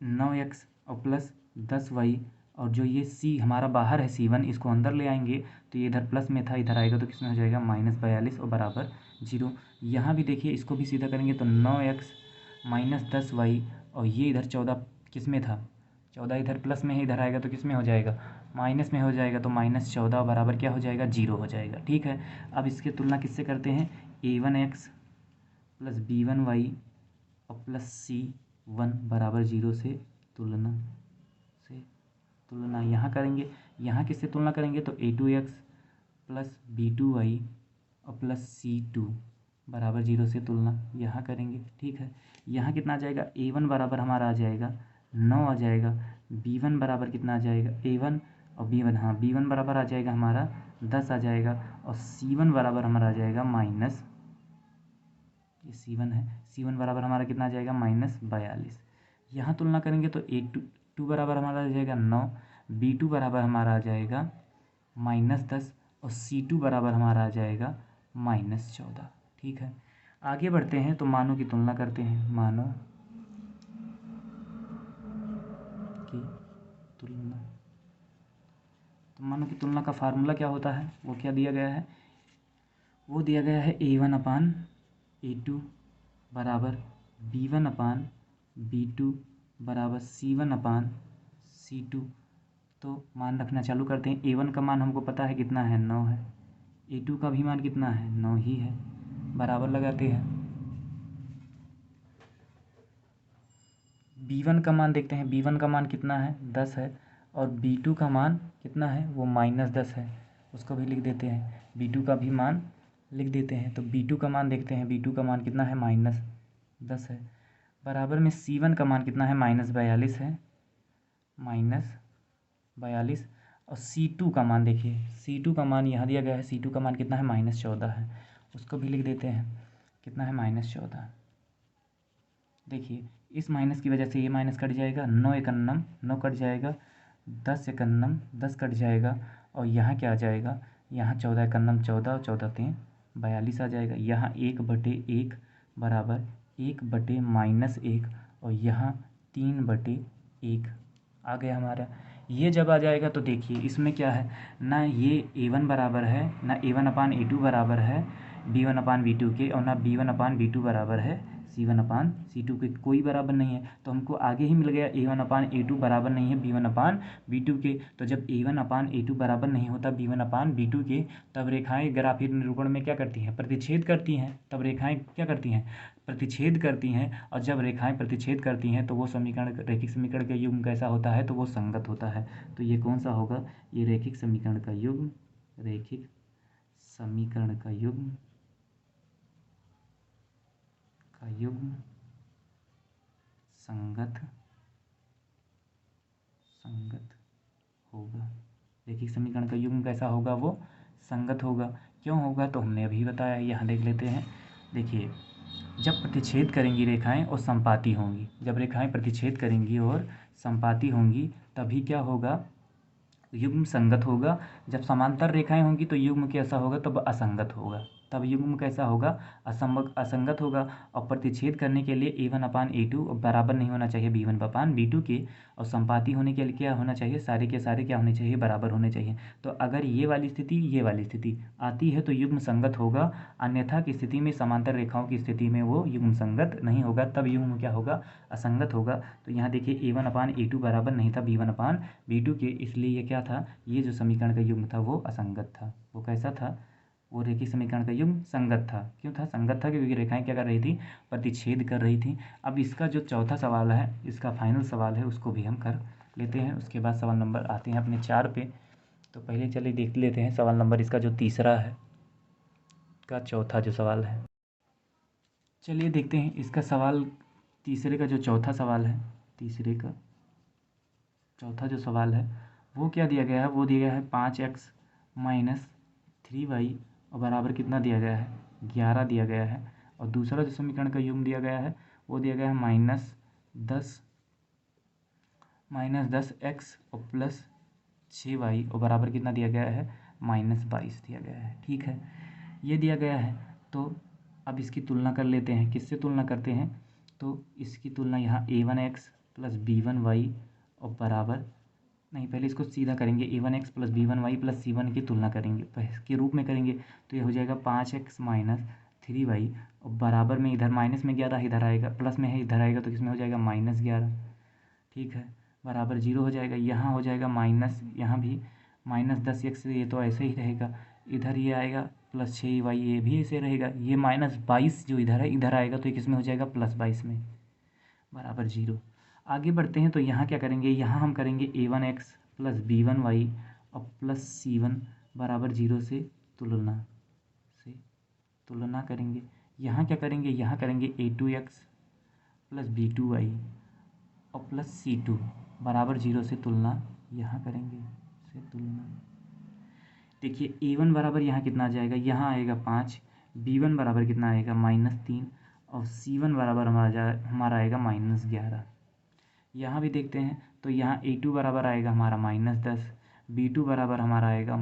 9x और प्लस 10y और जो ये C हमारा बाहर है C1 इसको अंदर ले आएंगे तो ये इधर प्लस में था, इधर आएगा तो किस में हो जाएगा -42 और बराबर 0। यहाँ भी देखिए इसको भी सीधा करेंगे तो 9x - 10y और ये इधर 14 किस में था, 14 इधर प्लस में है, इधर आएगा तो किस में हो जाएगा, माइनस में हो जाएगा। तो -14 बराबर क्या हो जाएगा, 0 हो जाएगा। ठीक है, अब इसकी तुलना किससे करते हैं, A1x + B1y और प्लस C1 बराबर 0 से तुलना यहाँ करेंगे। यहाँ किससे तुलना करेंगे, तो A2x + B2y और प्लस C2 बराबर 0 से तुलना यहाँ करेंगे। ठीक है, यहाँ कितना आ जाएगा, A1 बराबर हमारा आ जाएगा 9 आ जाएगा, B1 बराबर कितना आ जाएगा, A1 और B1, हाँ B1 बराबर आ जाएगा हमारा 10 आ जाएगा और C1 बराबर हमारा आ जाएगा माइनस, ये C1 है, C1 बराबर हमारा कितना आ जाएगा -42। यहाँ तुलना करेंगे तो A2 बराबर हमारा आ जाएगा 9, B2 बराबर हमारा आ जाएगा -10 और C2 बराबर हमारा आ जाएगा -14। ठीक है, आगे बढ़ते हैं तो मानों की तुलना करते हैं। मानों की तुलना, तो मानों की तुलना का फार्मूला क्या होता है, वो क्या दिया गया है, वो दिया गया है A1/A2 बराबर B1/B2 बराबर C1/C2। तो मान रखना चालू करते हैं। A1 का मान हमको पता है कितना है, 9 है। A2 का भी मान कितना है, 9 ही है। बराबर लगाते हैं। B1 का मान देखते हैं, B1 का मान कितना है, 10 है। और B2 का मान कितना है, वो -10 है। उसको भी लिख देते हैं, B2 का भी मान लिख देते हैं। तो B2 का मान देखते हैं, B2 का मान कितना है, -10 है। बराबर में C1 का मान कितना है, -42 है, -42। और C2 का मान देखिए, C2 का मान यहाँ दिया गया है, C2 का मान कितना है, -14 है। उसको भी लिख देते हैं, कितना है, -14। देखिए इस माइनस की वजह से ये माइनस कट जाएगा, 9 एकन्नम 9 कट जाएगा, 10 एकन्नम 10 कट जाएगा। और यहाँ क्या आ जाएगा, यहाँ 14 एकन्नम 14 और 14 3 42 आ जाएगा। यहाँ 1/1 बराबर 1/-1 और यहाँ 3/1 आ गया हमारा। ये जब आ जाएगा तो देखिए इसमें क्या है, ना ये A1 बराबर है, ना A1/A2 बराबर है B1/B2 के, और ना B1/B2 बराबर है C1/C2 के, कोई बराबर नहीं है। तो हमको आगे ही मिल गया A1/A2 बराबर नहीं है B1/B2 के। तो जब A1/A2 बराबर नहीं होता B1/B2 के, तब रेखाएं ग्राफीय निरूपण में क्या करती हैं, प्रतिच्छेद करती हैं। तब रेखाएं क्या करती हैं, प्रतिच्छेद करती हैं। और जब रेखाएं प्रतिच्छेद करती हैं तो वो समीकरण, रैखिक समीकरण का युग्म कैसा होता है, तो वो संगत होता है। तो ये कौन सा होगा, ये रैखिक समीकरण का युग्म, रैखिक समीकरण का युग्म संगत होगा। रैखिक समीकरण का युग्म कैसा होगा, वो संगत होगा। क्यों होगा, तो हमने अभी बताया, यहाँ देख लेते हैं। देखिए जब प्रतिच्छेद करेंगी रेखाएं और संपाती होंगी, जब रेखाएं प्रतिच्छेद करेंगी और संपाती होंगी तभी क्या होगा, युग्म संगत होगा। जब समांतर रेखाएं होंगी तो युग्म कैसा होगा, तब असंगत होगा। तब युग्म कैसा होगा, असंगत होगा। और प्रतिच्छेद करने के लिए A1/A2 बराबर नहीं होना चाहिए B1/B2 के, और संपाती होने के लिए क्या होना चाहिए, सारे के सारे क्या होने चाहिए, बराबर होने चाहिए। तो अगर ये वाली स्थिति आती है तो युग्म संगत होगा। अन्यथा की स्थिति में, समांतर रेखाओं की स्थिति में वो युग्म संगत नहीं होगा, तब युग्म क्या होगा, असंगत होगा। तो यहाँ देखिए A1/A2 बराबर नहीं था B1/B2 के, इसलिए ये क्या था, ये जो समीकरण का युग्म था वो असंगत था। वो कैसा था, वो रैखिक समीकरण का युग्म संगत था। क्यों था संगत था, क्योंकि रेखाएं क्या कर रही थी, प्रतिच्छेद कर रही थी। अब इसका जो चौथा सवाल है, इसका फाइनल सवाल है, उसको भी हम कर लेते हैं। उसके बाद सवाल नंबर आते हैं अपने 4 पे। तो पहले चलिए देख लेते हैं सवाल नंबर इसका जो तीसरा है, का चौथा जो सवाल है। चलिए देखते हैं इसका सवाल, तीसरे का जो चौथा सवाल है, तीसरे का चौथा जो सवाल है वो क्या दिया गया है, वो दिया गया है 5x - 3y और बराबर कितना दिया गया है, 11 दिया गया है। और दूसरा जो समीकरण का युग्म दिया गया है वो दिया गया है -10x और +6y और बराबर कितना दिया गया है, -22 दिया गया है। ठीक है, ये दिया गया है। तो अब इसकी तुलना कर लेते हैं। किससे तुलना करते हैं, तो इसकी तुलना यहाँ A1x + B1y और बराबर, नहीं पहले इसको सीधा करेंगे, A1x + B1y + C1 की तुलना करेंगे, के रूप में करेंगे। तो ये हो जाएगा 5x - 3y और बराबर में, इधर माइनस में 11 इधर आएगा, प्लस में है इधर आएगा, तो किसमें हो जाएगा, -11। ठीक है, बराबर 0 हो जाएगा। यहाँ हो जाएगा माइनस, यहाँ भी -10x, ये तो ऐसे ही रहेगा। इधर ये आएगा +6y, ये भी ऐसे रहेगा। ये -22 जो इधर है, इधर आएगा, तो ये किस में हो जाएगा, +22 में, बराबर 0। आगे बढ़ते हैं तो यहाँ क्या करेंगे, यहाँ हम करेंगे A1x + B1y और +C1 बराबर 0 से तुलना करेंगे। यहाँ क्या करेंगे, यहाँ करेंगे A2x + B2y और +C2 बराबर 0 से तुलना, यहाँ करेंगे से तुलना। देखिए A1 बराबर यहाँ कितना आ जाएगा, यहाँ आएगा 5, B1 बराबर कितना आएगा -3 और C1 बराबर हमारा आएगा -11। यहाँ भी देखते हैं तो यहाँ A2 बराबर आएगा हमारा -10, B2 बराबर हमारा आएगा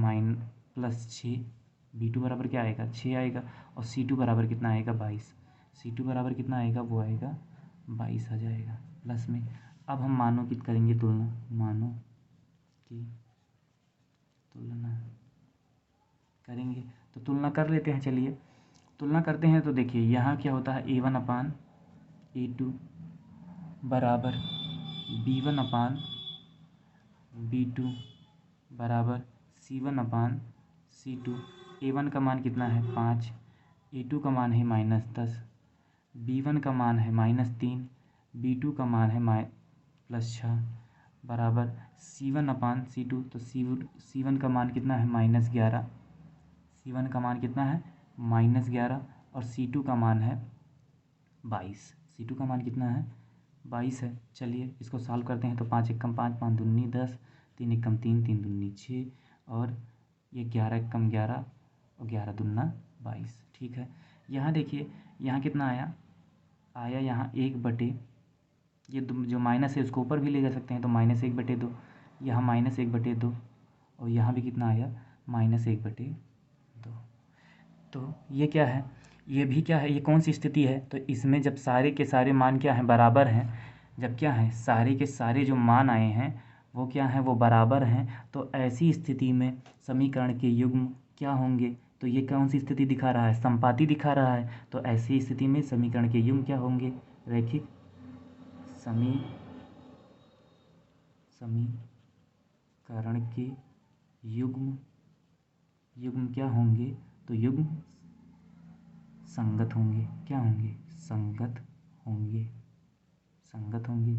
+6, B2 बराबर क्या आएगा 6 आएगा और C2 बराबर कितना आएगा 22। C2 बराबर कितना आएगा, वो आएगा 22 आ जाएगा प्लस में। अब हम मानों की करेंगे तुलना, मानों की तुलना करेंगे तो तुलना कर लेते हैं। चलिए तुलना करते हैं तो देखिए यहाँ क्या होता है, A1/A2 बराबर B1/B2 बराबर C1/C2। A1 का मान कितना है 5, A2 का मान है -10, B1 का मान है -3, B2 का मान है +6 बराबर C1/C2। तो C1 का मान कितना है -11, C1 का मान कितना है -11 और C2 का मान है 22। C2 का मान कितना है 22 है। चलिए इसको सॉल्व करते हैं तो 5 एकम 5, 5 दूनी 10, 3 एकम 3, 3 दूनी 6 और ये 11 एकम 11 और 11 दूना 22। ठीक है, यहाँ देखिए यहाँ कितना आया यहाँ 1/, ये जो माइनस है उसको ऊपर भी ले जा सकते हैं तो -1/2, यहाँ -1/2 और यहाँ भी कितना आया -1/2। तो ये क्या है, ये भी क्या है, ये कौन सी स्थिति है, तो इसमें जब सारे के सारे मान क्या हैं बराबर हैं, जब क्या है सारे के सारे जो मान आए हैं वो क्या हैं, वो बराबर हैं, तो ऐसी स्थिति में समीकरण के युग्म क्या होंगे, तो ये कौन सी स्थिति दिखा रहा है, संपाती दिखा रहा है। तो ऐसी स्थिति में समीकरण के युग्म क्या होंगे, रैखिक समीकरण के युग्म क्या होंगे, तो युग्म संगत होंगे। क्या होंगे, संगत होंगे।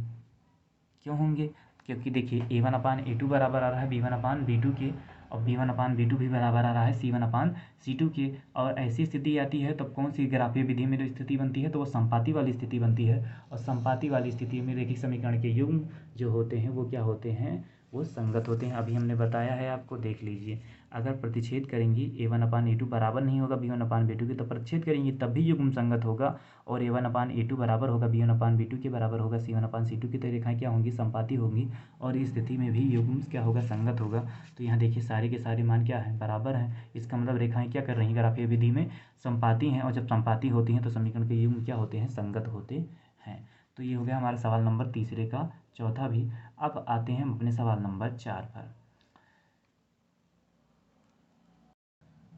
क्यों होंगे, क्योंकि देखिए A1/A2 बराबर आ रहा है B1/B2 के और B1/B2 भी बराबर आ रहा है C1/C2 के। और ऐसी स्थिति आती है तब कौन सी ग्राफीय विधि में जो स्थिति बनती है, तो वो संपाती वाली स्थिति बनती है। और संपाती वाली स्थिति में रैखिक समीकरण के युग्म जो होते हैं वो क्या होते हैं, वो संगत होते हैं। अभी हमने बताया है आपको, देख लीजिए। अगर प्रतिच्छेद करेंगी A1/A2 बराबर नहीं होगा B1/B2 के, तो प्रतिच्छेद करेंगी तब भी युग्म संगत होगा। और A1/A2 बराबर होगा B1/B2 के बराबर होगा C1/C2 की, तो रेखाएँ क्या होंगी, संपाती होंगी और इस स्थिति में भी युग्म क्या होगा, संगत होगा। तो यहाँ देखिए सारे के सारे मान क्या है, बराबर हैं। इसका मतलब रेखाएँ क्या कर रही हैं, ग्राफीय विधि में संपाती हैं और जब संपाती होती हैं तो समीकरण के युग्म क्या होते हैं, संगत होते हैं। तो ये हो गया हमारा सवाल नंबर 3 का चौथा भी। अब आते हैं हम अपने सवाल नंबर 4 पर।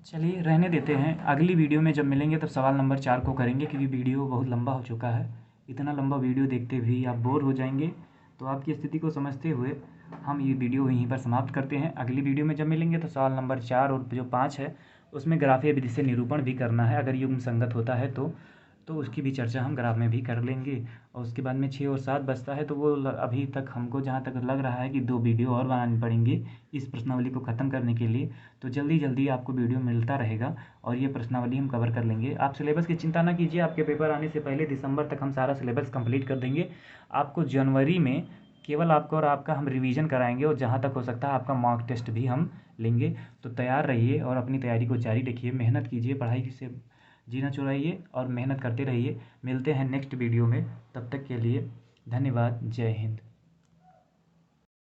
चलिए रहने देते हैं, अगली वीडियो में जब मिलेंगे तब सवाल नंबर 4 को करेंगे, क्योंकि वीडियो बहुत लंबा हो चुका है। इतना लंबा वीडियो देखते भी आप बोर हो जाएंगे। तो आपकी स्थिति को समझते हुए हम ये वीडियो यहीं पर समाप्त करते हैं। अगली वीडियो में जब मिलेंगे तो सवाल नंबर 4 और जो 5 है उसमें ग्राफीय विधि से निरूपण भी करना है। अगर युग्म संगत होता है तो उसकी भी चर्चा हम ग्राफ में भी कर लेंगे। और उसके बाद में 6 और 7 बचता है, तो वो अभी तक हमको जहाँ तक लग रहा है कि 2 वीडियो और बनानी पड़ेंगी इस प्रश्नावली को ख़त्म करने के लिए। तो जल्दी जल्दी आपको वीडियो मिलता रहेगा और ये प्रश्नावली हम कवर कर लेंगे। आप सिलेबस की चिंता ना कीजिए, आपके पेपर आने से पहले दिसंबर तक हम सारा सिलेबस कंप्लीट कर देंगे। आपको जनवरी में केवल आपको और आपका हम रिवीजन कराएंगे और जहाँ तक हो सकता है आपका मॉक टेस्ट भी हम लेंगे। तो तैयार रहिए और अपनी तैयारी को जारी रखिए, मेहनत कीजिए, पढ़ाई से जीना चुराइए और मेहनत करते रहिए। मिलते हैं नेक्स्ट वीडियो में, तब तक के लिए धन्यवाद। जय हिंद।